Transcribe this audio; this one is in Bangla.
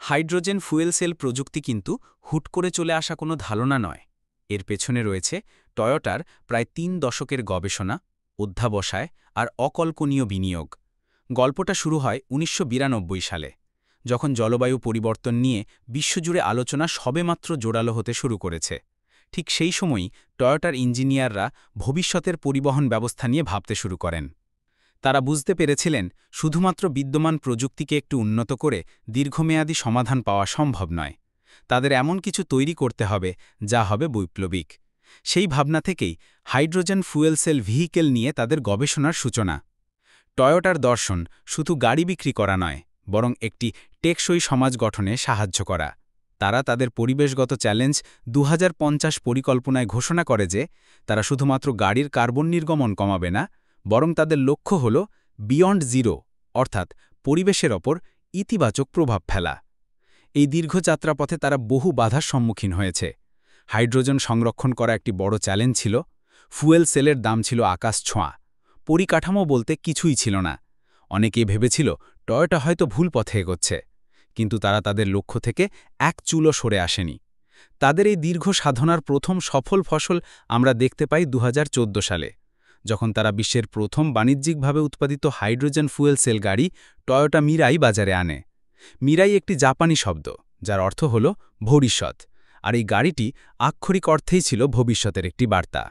হাইড্রোজেন ফুয়েল সেল প্রযুক্তি কিন্তু হুট করে চলে আসা কোনো ধারণা নয়। এর পেছনে রয়েছে টয়োটার প্রায় ৩ দশকের গবেষণা, অধ্যাবসায় আর অকল্পনীয় বিনিয়োগ। গল্পটা শুরু হয় ১৯৯২ সালে, যখন জলবায়ু পরিবর্তন নিয়ে বিশ্বজুড়ে আলোচনা সবেমাত্র জোরালো হতে শুরু করেছে। ঠিক সেই সময়ই টয়োটার ইঞ্জিনিয়াররা ভবিষ্যতের পরিবহন ব্যবস্থা নিয়ে ভাবতে শুরু করেন। তারা বুঝতে পেরেছিলেন শুধুমাত্র বিদ্যমান প্রযুক্তিকে একটু উন্নত করে দীর্ঘমেয়াদী সমাধান পাওয়া সম্ভব নয়। তাদের এমন কিছু তৈরি করতে হবে যা হবে বৈপ্লবিক। সেই ভাবনা থেকেই হাইড্রোজেন ফুয়েল সেল ভেহিকেল নিয়ে তাদের গবেষণার সূচনা। টয়োটার দর্শন শুধু গাড়ি বিক্রি করা নয়, বরং একটি টেকসই সমাজ গঠনে সাহায্য করা। তারা তাদের পরিবেশগত চ্যালেঞ্জ ২০৫০ পরিকল্পনায় ঘোষণা করে যে তারা শুধুমাত্র গাড়ির কার্বন নির্গমন কমাবে না, বরং তাদের লক্ষ্য হল বিয়ন্ড জিরো, অর্থাৎ পরিবেশের ওপর ইতিবাচক প্রভাব ফেলা। এই দীর্ঘ যাত্রাপথে তারা বহু বাধার সম্মুখীন হয়েছে। হাইড্রোজেন সংরক্ষণ করা একটি বড় চ্যালেঞ্জ ছিল। ফুয়েল সেলের দাম ছিল আকাশ ছোঁয়া। পরিকাঠামো বলতে কিছুই ছিল না। অনেকেই ভেবেছিল টয়োটা হয়তো ভুল পথে এগোচ্ছে, কিন্তু তারা তাদের লক্ষ্য থেকে এক চুলও সরে আসেনি। তাদের এই দীর্ঘ সাধনার প্রথম সফল ফসল আমরা দেখতে পাই ২০১৪ সালে, যখন তারা বিশ্বের প্রথম বাণিজ্যিকভাবে উৎপাদিত হাইড্রোজেন ফুয়েল সেল গাড়ি টয়োটা মিরাই বাজারে আনে। মিরাই একটি জাপানি শব্দ, যার অর্থ হল ভবিষ্যৎ, আর এই গাড়িটি আক্ষরিক অর্থেই ছিল ভবিষ্যতের একটি বার্তা।